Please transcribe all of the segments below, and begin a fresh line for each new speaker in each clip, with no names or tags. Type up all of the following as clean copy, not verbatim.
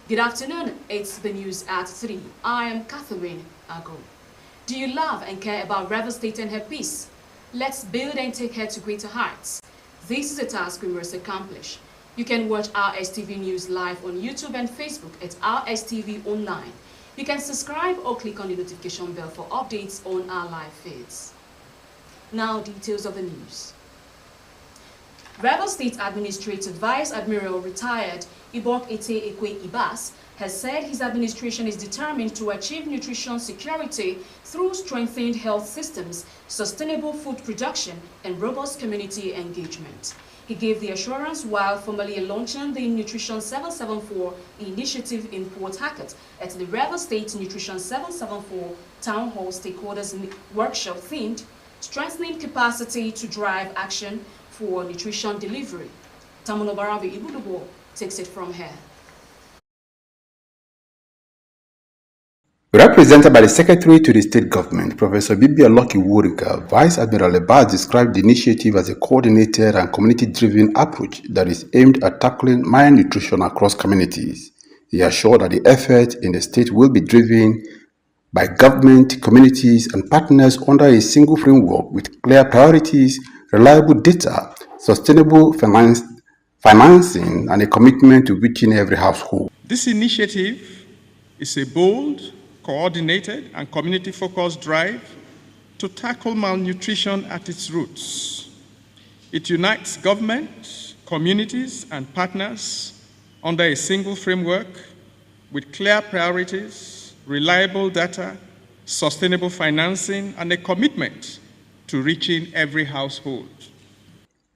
Good afternoon, it's the news at 3. I am Catherine Ago. Do you love and care about Rivers State and her peace? Let's build and take her to greater heights. This is a task we must accomplish. You can watch Rstv News live on YouTube and Facebook at Rstv Online. You can subscribe or click on the notification bell for updates on our live feeds. Now, details of the news. Rivers State Administrative Vice Admiral retired Ibok Ete Ekwe Ibas has said his administration is determined to achieve nutrition security through strengthened health systems, sustainable food production, and robust community engagement. He gave the assurance while formally launching the Nutrition 774 initiative in Port Harcourt at the Rivers State Nutrition 774 Town Hall Stakeholders Workshop themed Strengthening Capacity to Drive Action for Nutrition Delivery. Tamuno Baravi Ibudubo takes it from here.
Represented by the Secretary to the State Government, Professor Bibi Aloki Wuriga, Vice Admiral Lebas described the initiative as a coordinated and community-driven approach that is aimed at tackling malnutrition across communities. He assured that the effort in the state will be driven by government, communities, and partners under a single framework with clear priorities, reliable data, sustainable financing, and a commitment to reaching every household.
This initiative is a bold, coordinated, and community-focused drive to tackle malnutrition at its roots. It unites government, communities, and partners under a single framework with clear priorities, reliable data, sustainable financing, and a commitment to reaching every household.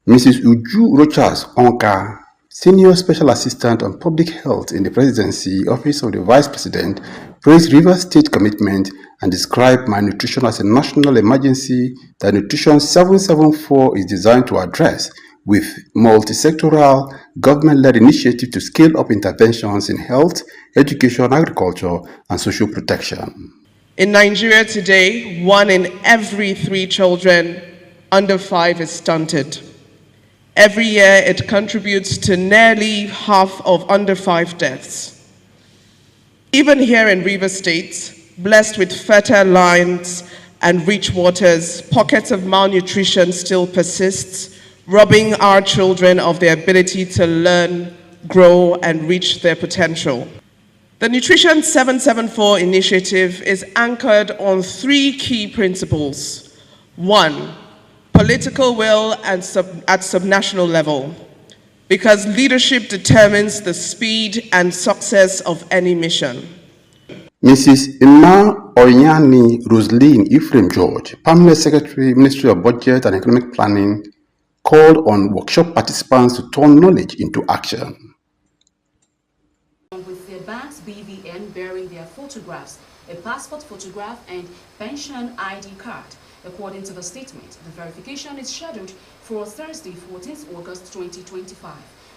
Mrs. Uju Rochas Onka, Senior Special Assistant on Public Health in the Presidency Office of the Vice President, praised Rivers State commitment and described malnutrition as a national emergency that Nutrition 774 is designed to address, with multi-sectoral, government-led initiative to scale up interventions in health, education, agriculture, and social protection.
In Nigeria today, 1 in every 3 children under 5 is stunted. Every year, it contributes to nearly half of under 5 deaths. Even here in Rivers State, blessed with fertile lands and rich waters, pockets of malnutrition still persist, robbing our children of their ability to learn, grow, and reach their potential. The Nutrition 774 initiative is anchored on 3 key principles. 1, political will at subnational level, because leadership determines the speed and success of any mission.
Mrs. Ima Oyani Roseline Ephraim George, Permanent Secretary, Ministry of Budget and Economic Planning, called on workshop participants to turn knowledge into action.
With their banks BVN bearing their photographs, a passport photograph and pension ID card. According to the statement, the verification is scheduled for Thursday, 14th August 2025,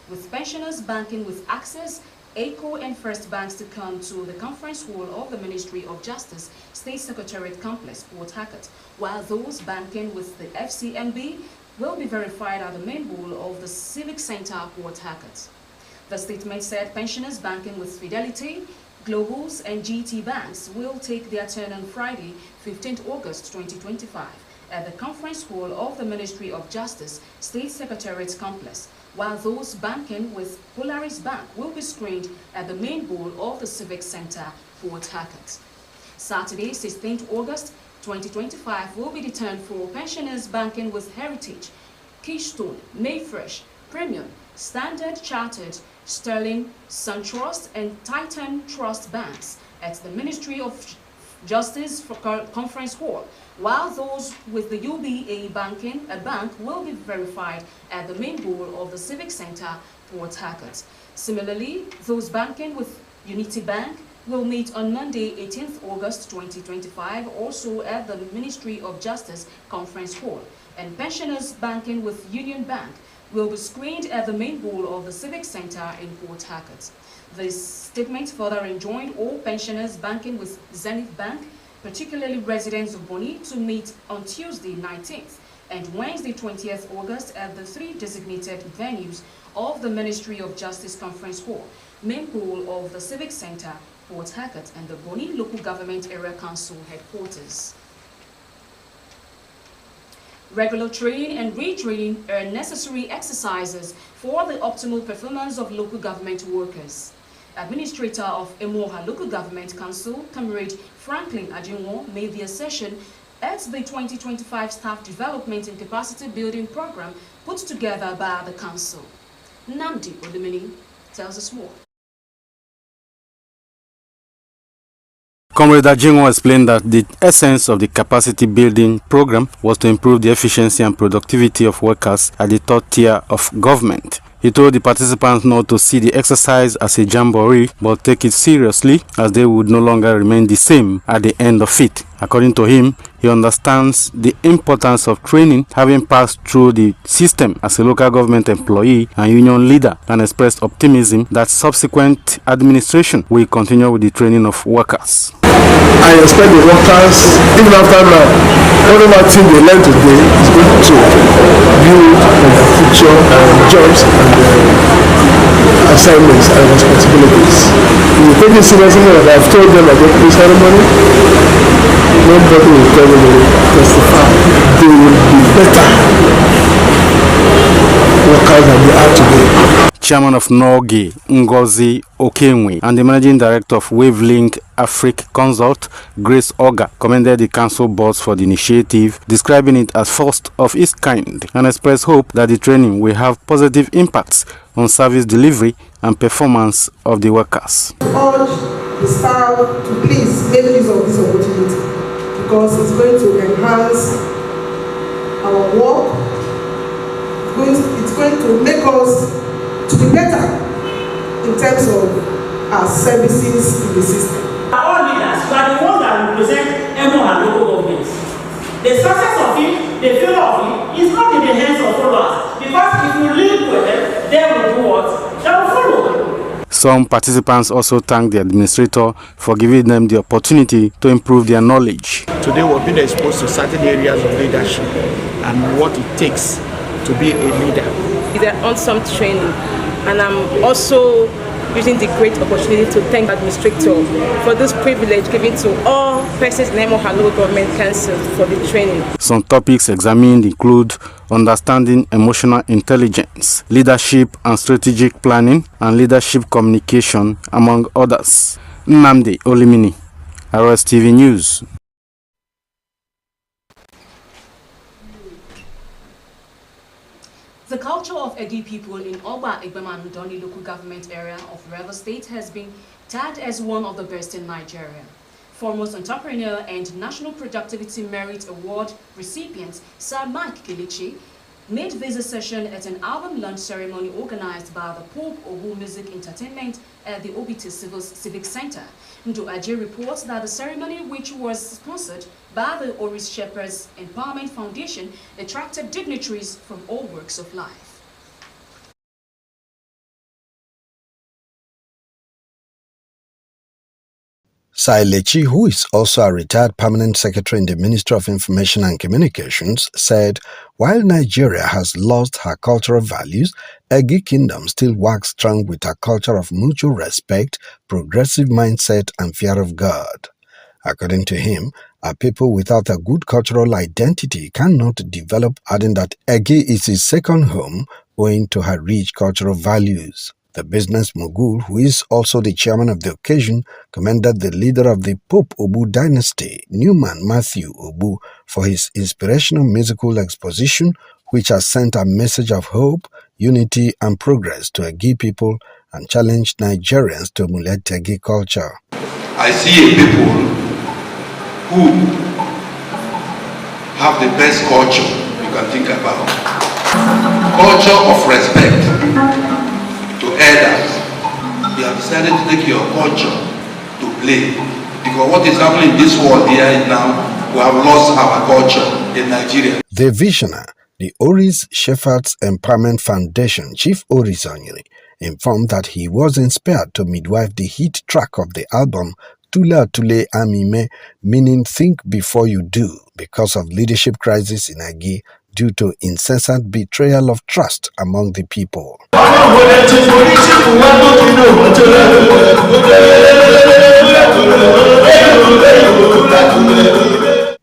with pensioners banking with Access, ACO, and First Banks to come to the conference hall of the Ministry of Justice, State Secretariat Complex, Port Harcourt, while those banking with the FCMB will be verified at the main hall of the Civic Center, Port Harcourt. The statement said pensioners banking with Fidelity, Globals, and GT banks will take their turn on Friday, 15th August 2025, at the conference hall of the Ministry of Justice, State Secretariat Complex, while those banking with Polaris Bank will be screened at the main hall of the Civic Center, Port Harcourt. Saturday, 16th August 2025 will be the turn for pensioners banking with Heritage, Keystone, Mayfresh, Premium, Standard Chartered, Sterling, SunTrust, and Titan Trust banks at the Ministry of Justice Conference Hall, while those with the UBA banking, a bank, will be verified at the main hall of the Civic Center, Port Harcourt. Similarly, those banking with Unity Bank will meet on Monday, 18th August 2025, also at the Ministry of Justice Conference Hall, and pensioners banking with Union Bank will be screened at the main hall of the Civic Center in Port Harcourt. This statement further enjoined all pensioners banking with Zenith Bank, particularly residents of Boni, to meet on Tuesday 19th and Wednesday 20th August at the 3 designated venues of the Ministry of Justice Conference Hall, main pole of the Civic Center, Port Harcourt, and the Boni Local Government Area Council headquarters. Regular training and retraining are necessary exercises for the optimal performance of local government workers. Administrator of Emoha Local Government Council, Comrade Franklin Ajinwo, made the assertion at the 2025 Staff Development and Capacity Building Program put together by the Council. Namdi Odumini tells us more.
Comrade Ajinwo explained that the essence of the capacity building program was to improve the efficiency and productivity of workers at the third tier of government. He told the participants not to see the exercise as a jamboree, but take it seriously, as they would no longer remain the same at the end of it. According to him, he understands the importance of training, having passed through the system as a local government employee and union leader, and expressed optimism that subsequent administration will continue with the training of workers.
I expect the workers, even after now, whatever thing they learn today is going to build on the future jobs and assignments and responsibilities. If you take it seriously, as I've told them about the ceremony, nobody will tell them to testify. They will be better workers than they are today.
Chairman of Norge, Ngozi Okenwe, and the Managing Director of Wavelink Afrique Consult, Grace Oga, commended the Council boards for the initiative, describing it as first of its kind, and expressed hope that the training will have positive impacts on service delivery and performance of the workers.
Urge the staff to please make use of this opportunity because it's going to enhance our work. It's going to make us to be better in terms of our services in the system.
All leaders, we are the ones that represent MO and local governments. The success of it, the failure of it, is not in the hands of followers. Because if you lead well, they will do what? They will follow.
Some participants also thanked the administrator for giving them the opportunity to improve their knowledge.
Today we've been exposed to certain areas of leadership and what it takes to be a leader.
They're on some training, and I'm also using the great opportunity to thank the administrator for this privilege given to all persons in Emoha Local Government Council for the training.
Some topics examined include understanding emotional intelligence, leadership and strategic planning, and leadership communication, among others. Nnamdi Olimini, Rstv News.
The culture of Egi people in Oba Igbeman Doni local government area of Rivers State has been tagged as one of the best in Nigeria. Foremost entrepreneur and National Productivity Merit Award recipient Sir Mike Kilichi made this session at an album launch ceremony organized by the Pope Obu Music Entertainment at the OBT Civic Center. Ndo Aje reports that the ceremony, which was sponsored by the Oris Shepherds Empowerment Foundation, attracted dignitaries from all walks of life.
Sailechi, who is also a retired permanent secretary in the Ministry of Information and Communications, said while Nigeria has lost her cultural values, Egi Kingdom still works strong with a culture of mutual respect, progressive mindset, and fear of God. According to him, a people without a good cultural identity cannot develop, adding that Egi is his second home owing to her rich cultural values. The business mogul, who is also the chairman of the occasion, commended the leader of the Pope Obu dynasty, Newman Matthew Obu, for his inspirational musical exposition, which has sent a message of hope, unity, and progress to Egi people and challenged Nigerians to emulate Egi culture.
I see a people who have the best culture you can think about. Culture of respect to elders. You have decided to take your culture to play. Because what is happening in this world here now, we have lost our culture in Nigeria.
The visionary, the Oris Shepherds Empowerment Foundation Chief Oris Onyiri, informed that he was inspired to midwife the hit track of the album Tule Tule Amime, meaning think before you do, because of leadership crisis in Egi due to incessant betrayal of trust among the people.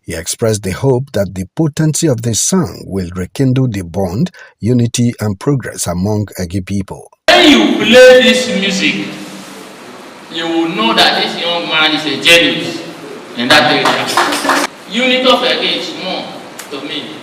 He expressed the hope that the potency of this song will rekindle the bond, unity and progress among Egi people.
When you play this music, you will know that this young man is a genius in that area. Unity of Egi is more to me.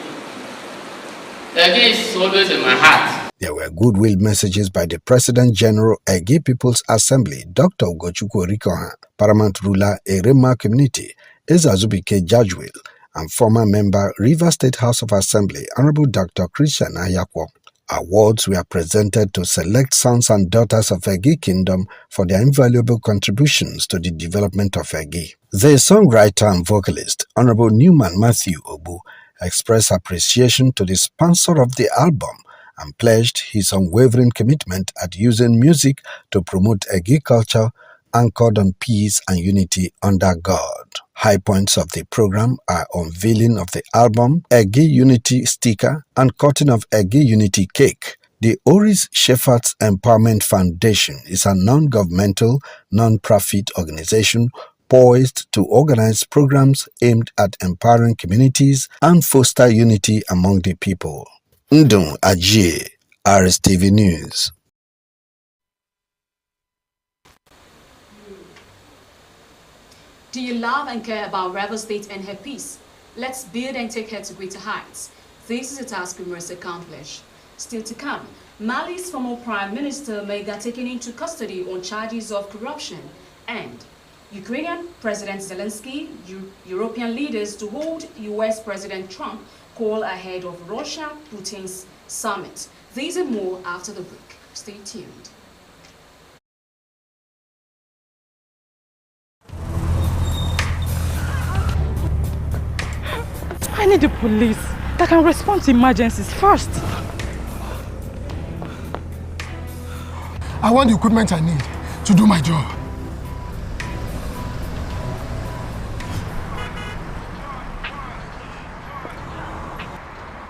Egi is always in my heart.
There were goodwill messages by the President General Egi People's Assembly, Dr. Ugochukwu Rikoha, Paramount Ruler Erema Community, Ezazubike Jajwil, and former member River State House of Assembly, Honorable Dr. Christian Ayakwo. Awards were presented to select sons and daughters of Egi Kingdom for their invaluable contributions to the development of Egi. The songwriter and vocalist, Honorable Newman Matthew Obu, expressed appreciation to the sponsor of the album and pledged his unwavering commitment at using music to promote Egi culture anchored on peace and unity under God. High points of the program are unveiling of the album, Egi Unity sticker, and cutting of Egi Unity cake. The Oris Shepherds Empowerment Foundation is a non-governmental, non-profit organization poised to organize programs aimed at empowering communities and foster unity among the people. Ndung Ajie, Rstv News.
Do you love and care about Rivers State and her peace? Let's build and take her to greater heights. This is a task we must accomplish. Still to come, Mali's former Prime Minister may get taken into custody on charges of corruption, and Ukrainian President Zelensky, European leaders to hold US President Trump call ahead of Russia-Putin's summit. These and more after the break. Stay tuned.
I need the police that can respond to emergencies first.
I want the equipment I need to do my job.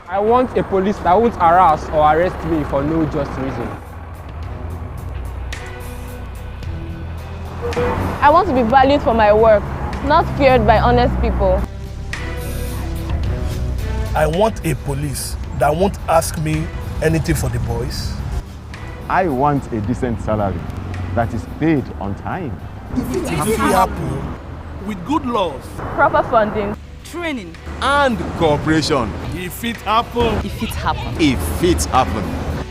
I want a police that won't harass or arrest me for no just reason.
I want to be valued for my work, not feared by honest people.
I want a police that won't ask me anything for the boys.
I want a decent salary that is paid on time.
If it happens with good laws,
proper funding,
training,
and cooperation.
If it happens.
If it happens.
If it happens.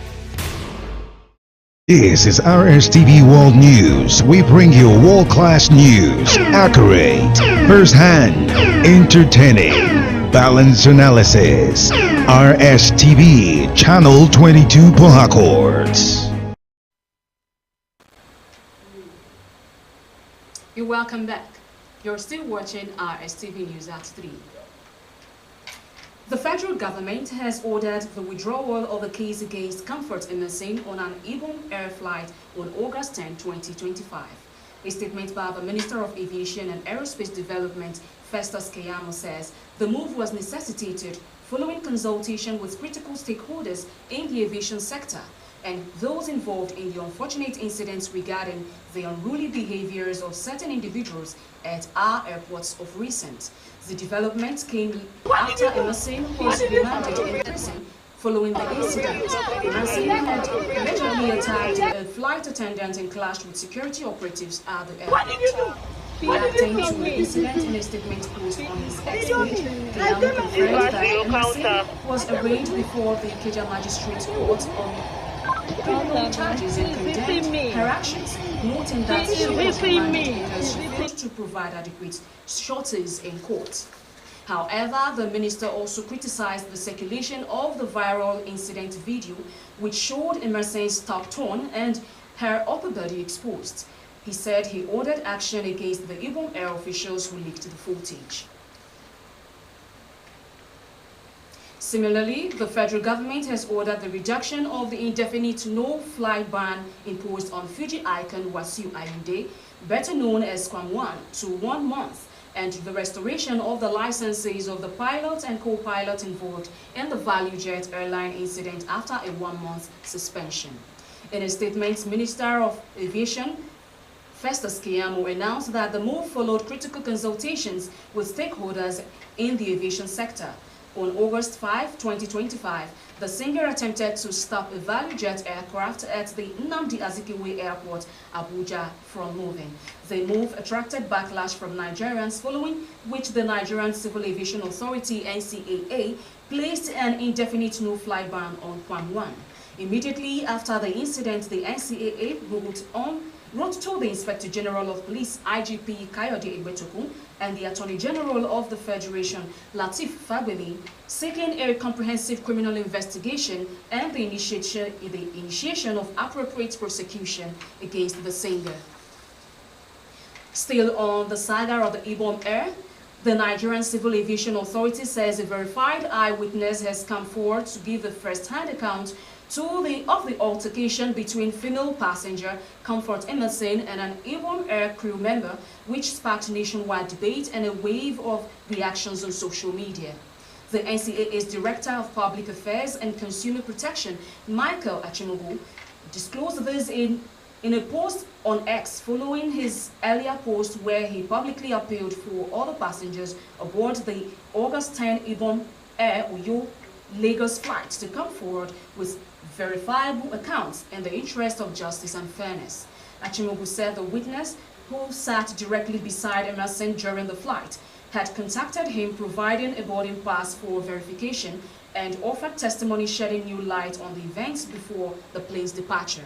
This is Rstv World News. We bring you world-class news, accurate, first-hand, entertaining, balanced analysis. Rstv, Channel 22 Port Harcourt.
You're welcome back. You're still watching Rstv News at 3. The federal government has ordered the withdrawal of the case against Comfort Emerson on an Ibom air flight on August 10, 2025. A statement by the Minister of Aviation and Aerospace Development, Festus Keyamo, says the move was necessitated following consultation with critical stakeholders in the aviation sector and those involved in the unfortunate incidents regarding the unruly behaviors of certain individuals at our airports of recent. The development came after Emerson was remanded in prison following the incident. Emerson had allegedly attacked a flight attendant and clashed with security operatives at the airport. Reacting to the incident in a statement posted on his X page, Keyamo confirmed that Emerson was arraigned before the Ikeja Magistrate Court on criminal charges and condemned her actions, noting that she was remanded because she failed to provide adequate sureties in court. However, the minister also criticized the circulation of the viral incident video, which showed Emerson's top torn and her upper body exposed. He said he ordered action against the Ibom Air officials who leaked the footage. Similarly, the federal government has ordered the reduction of the indefinite no-fly ban imposed on Fuji icon Wasiu Ayinde, better known as Kwam 1, to 1 month, and the restoration of the licenses of the pilot and co-pilot involved in the ValueJet airline incident after a 1-month suspension. In a statement, Minister of Aviation Festus Keyamo announced that the move followed critical consultations with stakeholders in the aviation sector. On August 5, 2025, the singer attempted to stop a ValueJet aircraft at the Nnamdi Azikiwe Airport, Abuja, from moving. The move attracted backlash from Nigerians, following which the Nigerian Civil Aviation Authority, NCAA, placed an indefinite no-fly ban on Kwan 1. Immediately after the incident, the NCAA wrote to the Inspector General of Police, IGP Kayode Igbetoku, and the Attorney General of the Federation, Lateef Fagbemi, seeking a comprehensive criminal investigation and the initiation of appropriate prosecution against the singer. Still on the saga of the Ibom Air, the Nigerian Civil Aviation Authority says a verified eyewitness has come forward to give a first-hand account of the altercation between female passenger Comfort Emerson and an Ibom Air crew member, which sparked nationwide debate and a wave of reactions on social media. The NCAA's Director of Public Affairs and Consumer Protection, Michael Achimogu, disclosed this in a post on X following his earlier post where he publicly appealed for all the passengers aboard the August 10 Ibom Air Uyo Lagos flight to come forward with verifiable accounts in the interest of justice and fairness. Achimogu said the witness, who sat directly beside Emerson during the flight, had contacted him providing a boarding pass for verification and offered testimony shedding new light on the events before the plane's departure.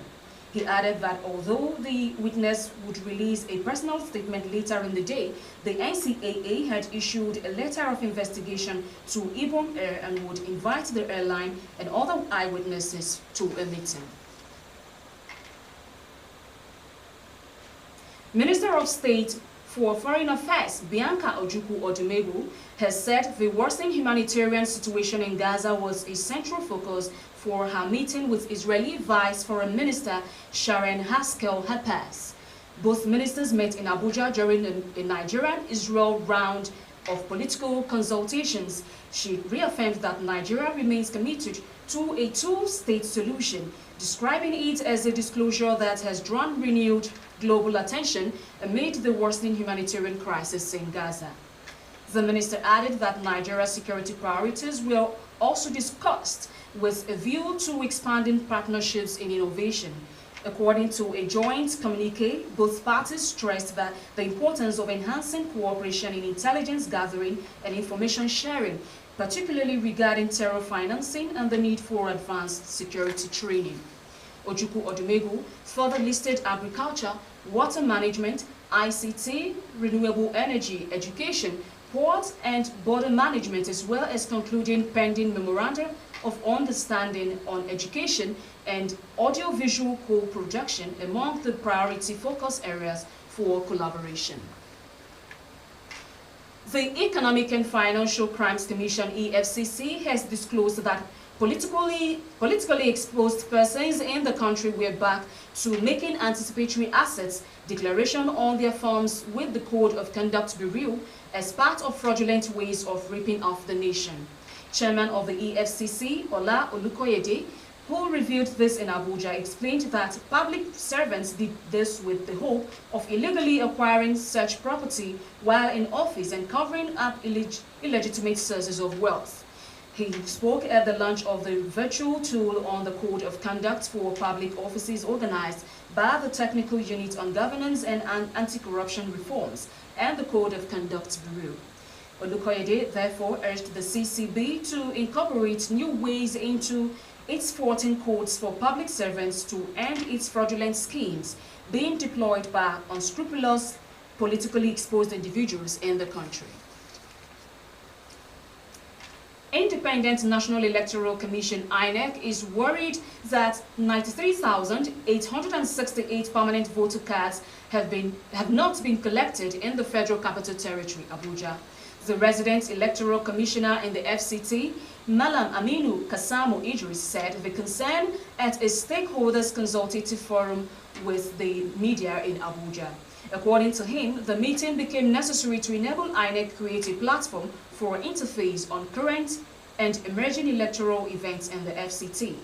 He added that although the witness would release a personal statement later in the day, the NCAA had issued a letter of investigation to Ibom Air and would invite the airline and other eyewitnesses to a meeting. Minister of State for Foreign Affairs, Bianca Ojukwu-Odumegwu, has said the worsening humanitarian situation in Gaza was a central focus for her meeting with Israeli Vice Foreign Minister Sharon Haskell-Hapaz. Both ministers met in Abuja during a Nigerian-Israel round of political consultations. She reaffirmed that Nigeria remains committed to a two-state solution, describing it as a disclosure that has drawn renewed global attention amid the worsening humanitarian crisis in Gaza. The minister added that Nigeria's security priorities were also discussed with a view to expanding partnerships in innovation. According to a joint communiqué, both parties stressed that the importance of enhancing cooperation in intelligence gathering and information sharing, particularly regarding terror financing and the need for advanced security training. Ojukwu-Odumegwu further listed agriculture, water management, ICT, renewable energy, education, port and border management, as well as concluding pending memorandum of understanding on education and audiovisual co-production among the priority focus areas for collaboration. The Economic and Financial Crimes Commission, EFCC, has disclosed that politically exposed persons in the country were back to making anticipatory assets declaration on their forms with the Code of Conduct Bureau as part of fraudulent ways of ripping off the nation. Chairman of the EFCC, Ola Olukoyede, who revealed this in Abuja, explained that public servants did this with the hope of illegally acquiring such property while in office and covering up illegitimate sources of wealth. He spoke at the launch of the virtual tool on the Code of Conduct for Public Offices organized by the Technical Unit on Governance and Anti-Corruption Reforms and the Code of Conduct Bureau. Olukoyede therefore urged the CCB to incorporate new ways into its 14 codes for public servants to end its fraudulent schemes being deployed by unscrupulous, politically exposed individuals in the country. Independent National Electoral Commission (INEC) is worried that 93,868 permanent voter cards have not been collected in the Federal Capital Territory, Abuja. The resident electoral commissioner in the FCT, Malam Aminu Kasamo Idris, said the concern at a stakeholders consultative forum with the media in Abuja. According to him, the meeting became necessary to enable INEC create a platform for interface on current and emerging electoral events in the FCT.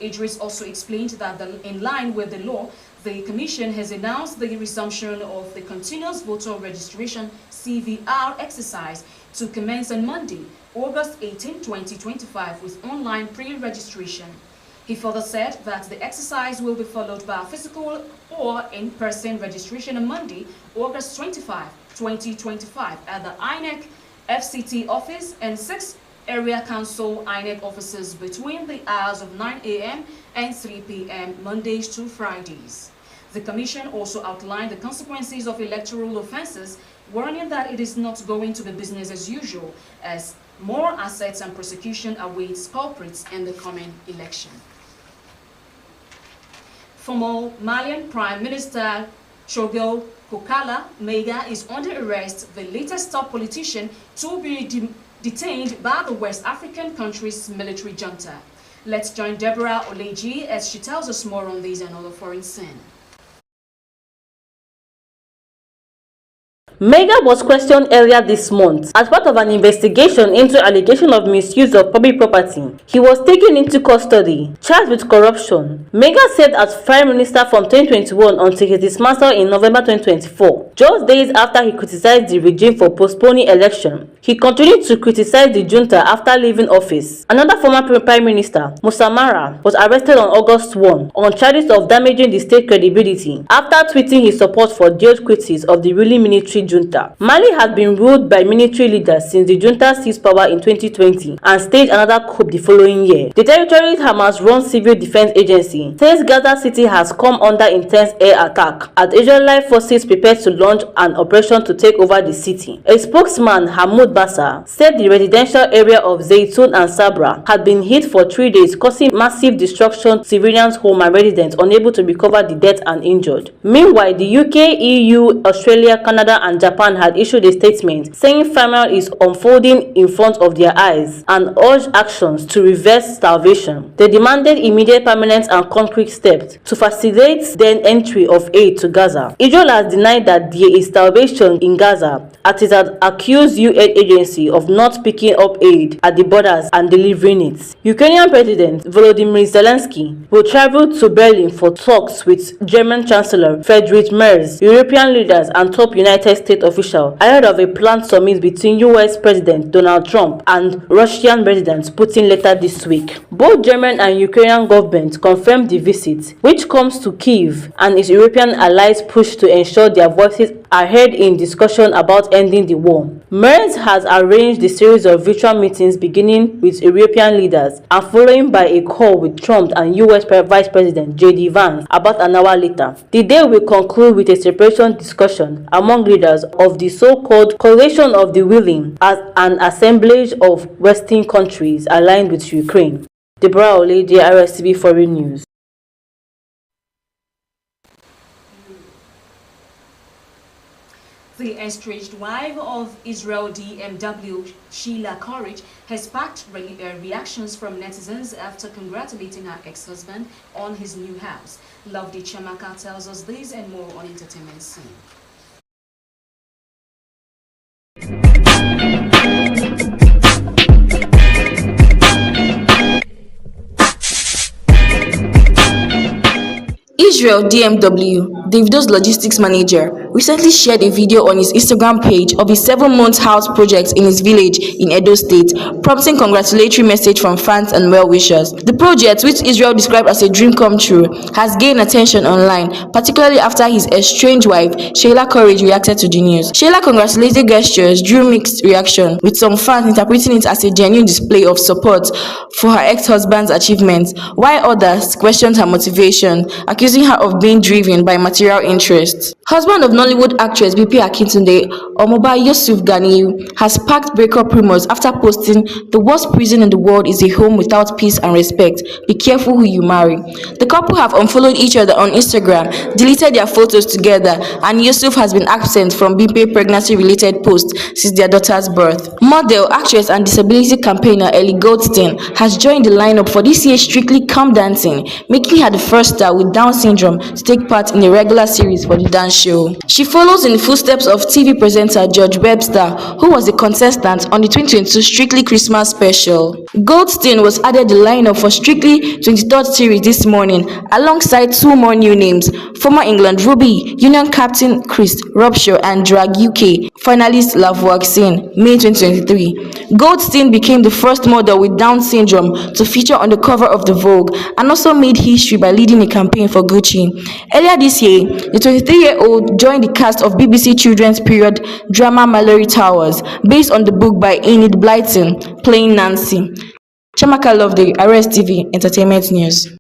Idris also explained that in line with the law, the Commission has announced the resumption of the Continuous Voter Registration CVR exercise to commence on Monday, August 18, 2025, with online pre-registration. He further said that the exercise will be followed by a physical or in-person registration on Monday, August 25, 2025, at the INEC FCT office and 6 area council INEC offices between the hours of 9 a.m. and 3 p.m. Mondays to Fridays. The Commission also outlined the consequences of electoral offences, warning that it is not going to be business as usual, as more assets and prosecution awaits culprits in the coming election. Former Malian Prime Minister Choguel Kokala Mega is under arrest, the latest top politician to be detained by the West African country's military junta. Let's join Deborah Oleji as she tells us more on these and other foreign sin.
Mega was questioned earlier this month as part of an investigation into allegation of misuse of public property. He was taken into custody, charged with corruption. Mega served as Prime Minister from 2021 until his dismissal in November 2024, just days after he criticized the regime for postponing election. He continued to criticize the junta after leaving office. Another former Prime Minister, Musa Mara, was arrested on August 1 on charges of damaging the state credibility after tweeting his support for jailed critics of the ruling military junta. Mali has been ruled by military leaders since the junta seized power in 2020 and staged another coup the following year. The territory's Hamas-run civil defense agency says Gaza City has come under intense air attack as Israeli forces prepare to launch an operation to take over the city. A spokesman, Hamoud Bassa, said the residential area of Zaytun and Sabra had been hit for 3 days, causing massive destruction to civilians' homes and residents unable to recover the dead and injured. Meanwhile, the UK, EU, Australia, Canada and Japan had issued a statement saying famine is unfolding in front of their eyes and urged actions to reverse starvation. They demanded immediate, permanent and concrete steps to facilitate the entry of aid to Gaza. Israel has denied that there is starvation in Gaza, as it has accused UN agency of not picking up aid at the borders and delivering it. Ukrainian President Volodymyr Zelensky will travel to Berlin for talks with German Chancellor Friedrich Merz, European leaders and top United States officials ahead of a planned summit between US President Donald Trump and Russian President Putin later this week. Both German and Ukrainian governments confirmed the visit, which comes to Kyiv and its European allies' push to ensure their voices are heard in discussion about ending the war. Merz has arranged a series of virtual meetings beginning with European leaders and following by a call with Trump and US Vice President J.D. Vance about an hour later. The day will conclude with a separation discussion among leaders of the so-called Coalition of the Willing, as an assemblage of Western countries aligned with Ukraine. Deborah Oleji, Rstv Foreign News.
The estranged wife of Israel DMW, Sheila Courage, has sparked reactions from netizens after congratulating her ex-husband on his new house. Lovely Chamaka tells us this and more on Entertainment Scene.
Israel DMW, Davido's logistics manager, recently shared a video on his Instagram page of his 7-month house project in his village in Edo State, prompting congratulatory message from fans and well-wishers. The project, which Israel described as a dream come true, has gained attention online, particularly after his estranged wife, Sheila Courage, reacted to the news. Sheila congratulated gestures drew mixed reaction, with some fans interpreting it as a genuine display of support for her ex-husband's achievements, while others questioned her motivation, accusing her of being driven by material interests. Husband of Nollywood actress BP Akintunde, Omoba Yusuf Ganiyu, has sparked breakup rumors after posting, "The worst prison in the world is a home without peace and respect. Be careful who you marry." The couple have unfollowed each other on Instagram, deleted their photos together, and Yusuf has been absent from BP pregnancy-related posts since their daughter's birth. Model, actress, and disability campaigner Ellie Goldstein has joined the lineup for this year's Strictly Come Dancing, making her the first star with Down syndrome syndrome to take part in a regular series for the dance show. She follows in the footsteps of TV presenter George Webster, who was a contestant on the 2022 Strictly Christmas special. Goldstein was added the lineup for Strictly 23rd series this morning, alongside two more new names: former England Ruby Union captain Chris Robshaw and Drag UK finalist Lavoisier, May 2023. Goldstein became the first model with Down syndrome to feature on the cover of the Vogue and also made history by leading a campaign for Gucci. Earlier this year, the 23-year-old joined the cast of BBC children's period drama Mallory Towers, based on the book by Enid Blyton, playing Nancy. Chamaka Loveday, Rstv Entertainment News.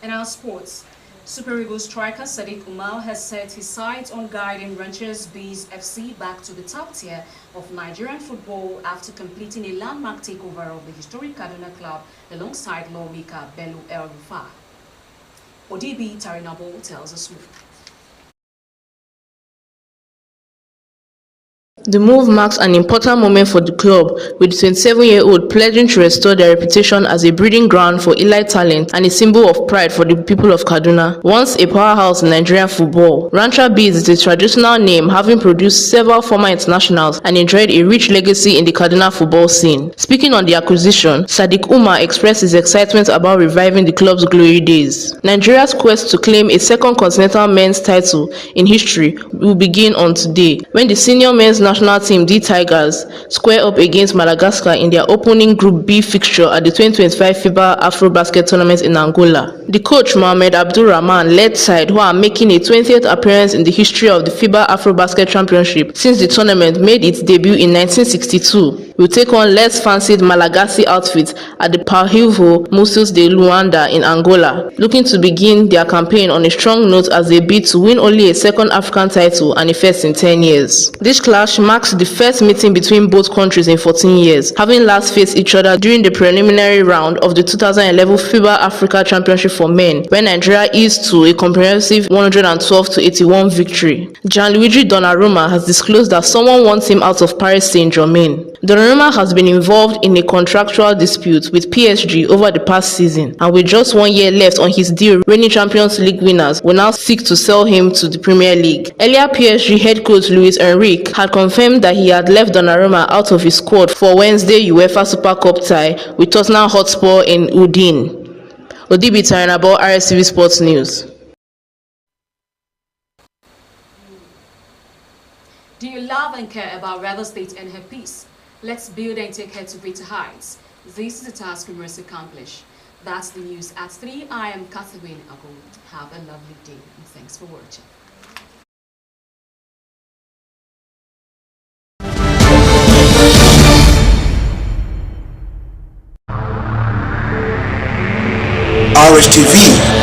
In our sports, Super Eagles striker Sadiq Umar has set his sights on guiding Ranchers Bees FC back to the top tier of Nigerian football after completing a landmark takeover of the historic Kaduna club alongside lawmaker Bello El Rufai. Odibi Tarinabo tells us more.
The move marks an important moment for the club, with the 27-year-old pledging to restore their reputation as a breeding ground for elite talent and a symbol of pride for the people of Kaduna. Once a powerhouse in Nigerian football, Rancher Bees is a traditional name, having produced several former internationals and enjoyed a rich legacy in the Kaduna football scene. Speaking on the acquisition, Sadiq Umar expressed his excitement about reviving the club's glory days. Nigeria's quest to claim a second continental men's title in history will begin on today, when the senior men's national team, the Tigers, square up against Madagascar in their opening Group B fixture at the 2025 FIBA Afrobasket tournament in Angola. The coach Mohamed Abdul Rahman led side, who are making a 20th appearance in the history of the FIBA Afrobasket Championship since the tournament made its debut in 1962, will take on less fancied Malagasy outfits at the Palhivo Museus de Luanda in Angola, looking to begin their campaign on a strong note as they bid to win only a second African title and a first in 10 years. This clash marks the first meeting between both countries in 14 years, having last faced each other during the preliminary round of the 2011 FIBA Africa Championship for Men, when Nigeria eased to a comprehensive 112-81 victory. Gianluigi Donnarumma has disclosed that someone wants him out of Paris Saint-Germain. Donnarumma has been involved in a contractual dispute with PSG over the past season, and with just 1 year left on his deal, reigning Champions League winners will now seek to sell him to the Premier League. Earlier, PSG head coach Luis Enrique had confirmed that he had left Donnarumma out of his squad for Wednesday UEFA Super Cup tie with Tottenham Hotspur in Udine. Odibi Tarinabo, Rstv Sports News.
Do you love and care about River State and her peace? Let's build and take her to greater heights. This is a task we must accomplish. That's the news at 3. I am Catherine Ago. Have a lovely day and thanks for watching.
Rstv